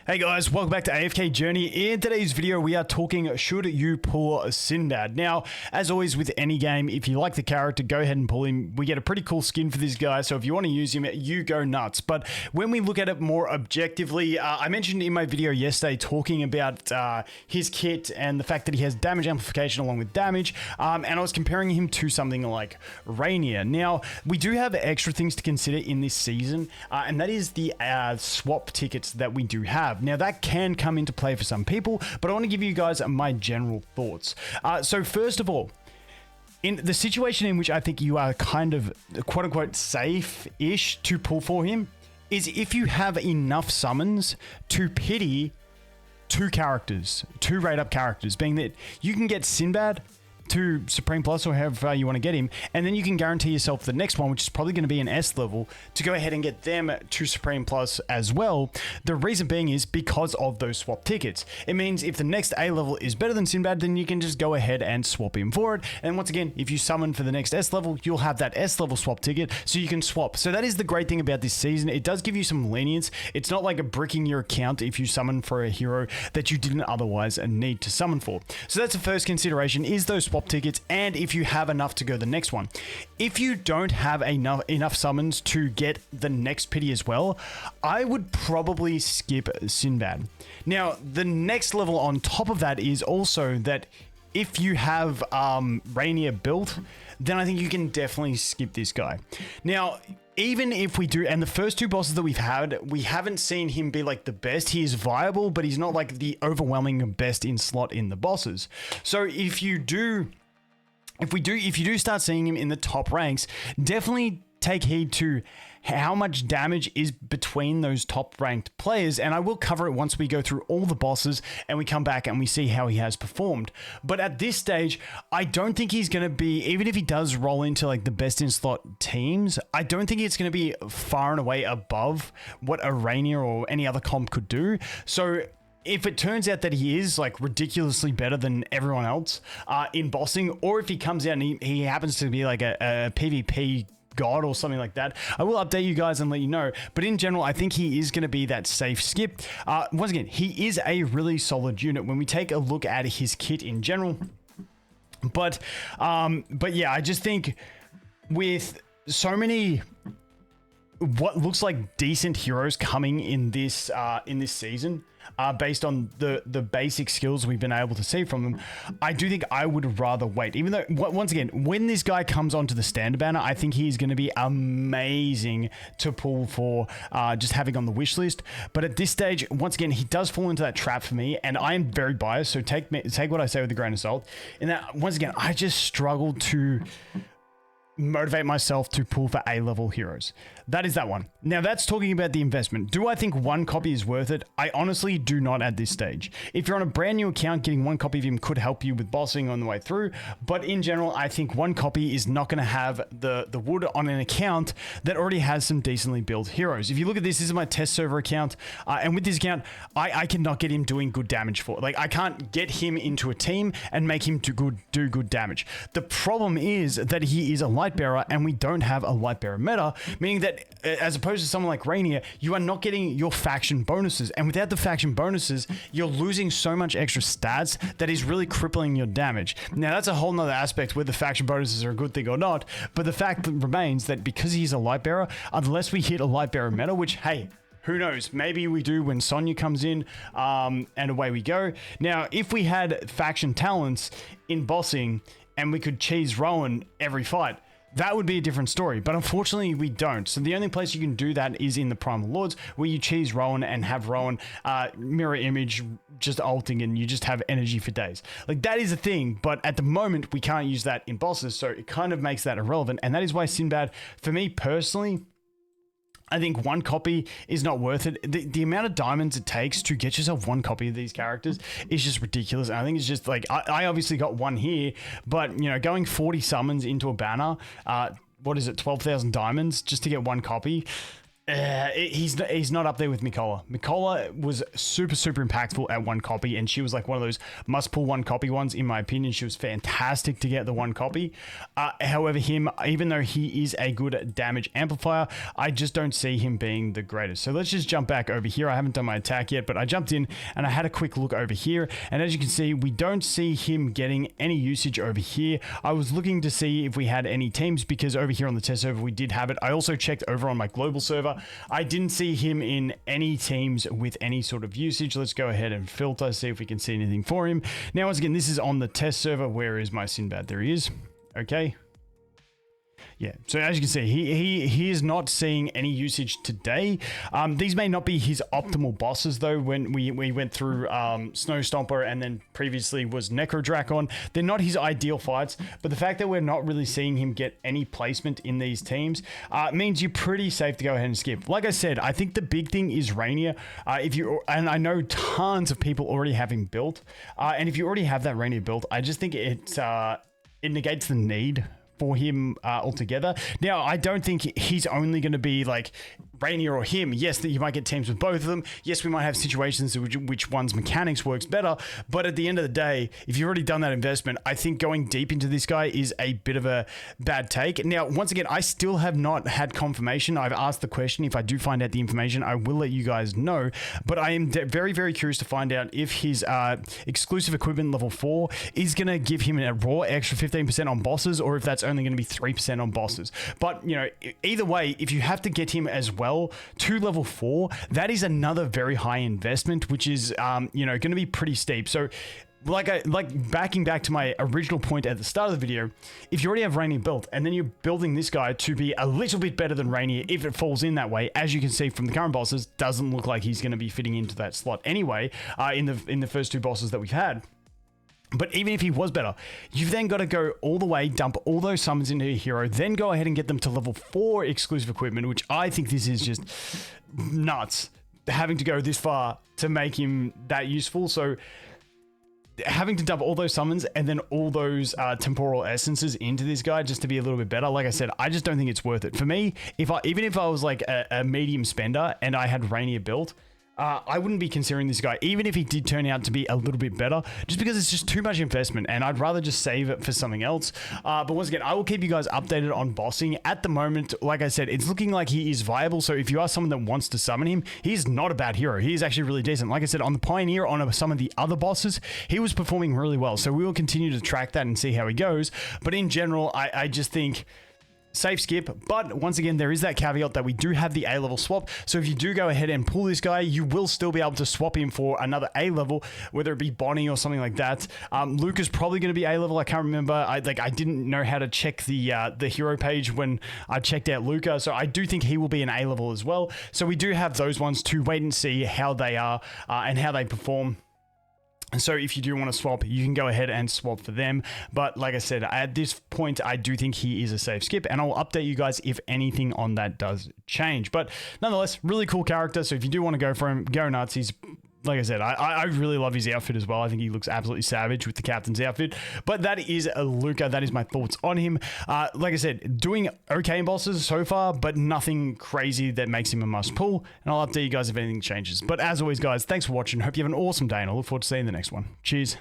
Hey guys, welcome back to AFK Journey. In today's video, we are talking should you pull Sinbad. Now, as always with any game, if you like the character, go ahead and pull him. We get a pretty cool skin for this guy, so if you want to use him, you go nuts. But when we look at it more objectively, I mentioned in my video yesterday talking about his kit and the fact that he has damage amplification along with damage, and I was comparing him to something like Rainier. Now, we do have extra things to consider in this season, and that is the swap tickets that we do have. Now that can come into play for some people, but I want to give you guys my general thoughts. So first of all, in the situation in which I think you are kind of quote unquote safe-ish to pull for him is if you have enough summons to pity two rate up characters, being that you can get Sinbad to Supreme Plus or however you want to get him, and then you can guarantee yourself the next one, which is probably going to be an S level, to go ahead and get them to Supreme Plus as well. The reason being is because of those swap tickets. It means if the next A level is better than Sinbad, then you can just go ahead and swap him for it. And once again, if you summon for the next S level, you'll have that S level swap ticket, so you can swap. So that is the great thing about this season. It does give you some lenience. It's not like a bricking your account if you summon for a hero that you didn't otherwise need to summon for. So that's the first consideration, is those swap tickets, and if you have enough to go the next one. If you don't have enough summons to get the next pity as well, I would probably skip Sinbad. Now, the next level on top of that is also that if you have Rainier built, then I think you can definitely skip this guy. Now, even if we do, and the first two bosses that we've had, we haven't seen him be like the best. He is viable, but he's not like the overwhelming best in slot in the bosses. So if you do start seeing him in the top ranks, definitely take heed to how much damage is between those top ranked players, and I will cover it once we go through all the bosses and we come back and we see how he has performed. But at this stage, I don't think he's going to be, even if he does roll into like the best in slot teams, I don't think it's going to be far and away above what a Rainier or any other comp could do. So if it turns out that he is like ridiculously better than everyone else in bossing, or if he comes out and he happens to be like a PvP god or something like that, I will update you guys and let you know. But in general, I think he is going to be that safe skip. Once again, he is a really solid unit when we take a look at his kit in general. But yeah, I just think with so many what looks like decent heroes coming in this season, based on the basic skills we've been able to see from them, I do think I would rather wait. Even though, once again, when this guy comes onto the standard banner, I think he's going to be amazing to pull for just having on the wish list. But at this stage, once again, he does fall into that trap for me, and I am very biased, so take what I say with a grain of salt. And that, once again, I just struggle to motivate myself to pull for A-level heroes. That is that one. Now that's talking about the investment. Do I think one copy is worth it? I honestly do not at this stage. If you're on a brand new account, getting one copy of him could help you with bossing on the way through, but in general, I think one copy is not going to have the wood on an account that already has some decently built heroes. If you look at this is my test server account, and with this account, I cannot get him doing good damage for it. Like, I can't get him into a team and make him do good damage. The problem is that he is a light bearer, and we don't have a light bearer meta, meaning that as opposed to someone like Rainier, you are not getting your faction bonuses, and without the faction bonuses, you're losing so much extra stats that is really crippling your damage. Now that's a whole nother aspect whether the bonuses are a good thing or not, but the fact remains that because he's a light bearer, unless we hit a light bearer meta, which, hey, who knows? Maybe we do when Sonya comes in, and away we go. Now, if we had faction talents in bossing and we could cheese Rowan every fight, that would be a different story, but unfortunately we don't. So the only place you can do that is in the Primal Lords, where you cheese Rowan and have Rowan mirror image just ulting, and you just have energy for days. Like, that is a thing, but at the moment we can't use that in bosses, so it kind of makes that irrelevant, and that is why Sinbad, for me personally, I think one copy is not worth it. The amount of diamonds it takes to get yourself one copy of these characters is just ridiculous. And I think it's just like, I obviously got one here, but you know, going 40 summons into a banner, what is it, 12,000 diamonds just to get one copy? He's not up there with Mikola. Mikola was super impactful at one copy, and she was like one of those must pull one copy ones in my opinion. She was fantastic to get the one copy. However, him, even though he is a good damage amplifier, I just don't see him being the greatest. So let's just jump back over here. I haven't done my attack yet, but I jumped in and I had a quick look over here, and as you can see, we don't see him getting any usage over here. I was looking to see if we had any teams, because over here on the test server we did have it. I also checked over on my global server. I didn't see him in any teams with any sort of usage. Let's go ahead and filter, see if we can see anything for him. Now, once again, this is on the test server. Where is my Sinbad? There he is. Okay. Yeah, so as you can see, he is not seeing any usage today. These may not be his optimal bosses, though. When we went through Snow Stomper and then previously was Necrodrakon, they're not his ideal fights. But the fact that we're not really seeing him get any placement in these teams means you're pretty safe to go ahead and skip. Like I said, I think the big thing is Rainier. And I know tons of people already have him built. And if you already have that Rainier built, I just think it negates the need for him altogether. Now, I don't think he's only going to be like Rainier or him. Yes, that you might get teams with both of them. Yes, we might have situations in which one's mechanics works better. But at the end of the day, if you've already done that investment, I think going deep into this guy is a bit of a bad take. Now, once again, I still have not had confirmation. I've asked the question. If I do find out the information, I will let you guys know. But I am very curious to find out if his exclusive equipment level 4 is going to give him a raw extra 15% on bosses, or if that's only going to be 3% on bosses. But, you know, either way, if you have to get him as well to level 4, that is another very high investment, which is, you know, going to be pretty steep. So like backing back to my original point at the start of the video, if you already have Rainier built and then you're building this guy to be a little bit better than Rainier, if it falls in that way, as you can see from the current bosses, doesn't look like he's going to be fitting into that slot anyway, in the first two bosses that we've had. But even if he was better, you've then got to go all the way, dump all those summons into your hero, then go ahead and get them to level 4 exclusive equipment, which I think this is just nuts, having to go this far to make him that useful. So having to dump all those summons and then all those temporal essences into this guy just to be a little bit better, like I said, I just don't think it's worth it. For me, even if I was like a medium spender and I had Rainier built, I wouldn't be considering this guy, even if he did turn out to be a little bit better, just because it's just too much investment and I'd rather just save it for something else. But once again, I will keep you guys updated on bossing. At the moment, like I said, it's looking like he is viable. So if you are someone that wants to summon him, he's not a bad hero. He is actually really decent. Like I said, on the Pioneer, on some of the other bosses, he was performing really well. So we will continue to track that and see how he goes. But in general, I just think safe skip. But once again, there is that caveat that we do have the A level swap. So if you do go ahead and pull this guy, you will still be able to swap him for another A level, whether it be Bonnie or something like that. Luke is probably going to be A level. I can't remember. I didn't know how to check the hero page when I checked out Luca. So I do think he will be an A level as well. So we do have those ones to wait and see how they are and how they perform. And so if you do want to swap, you can go ahead and swap for them. But like I said, at this point, I do think he is a safe skip. And I'll update you guys if anything on that does change. But nonetheless, really cool character. So if you do want to go for him, go nuts. He's, like I said, I really love his outfit as well. I think he looks absolutely savage with the captain's outfit. But that is Luca. That is my thoughts on him. Like I said, doing okay in bosses so far, but nothing crazy that makes him a must pull. And I'll update you guys if anything changes. But as always, guys, thanks for watching. Hope you have an awesome day, and I look forward to seeing you in the next one. Cheers.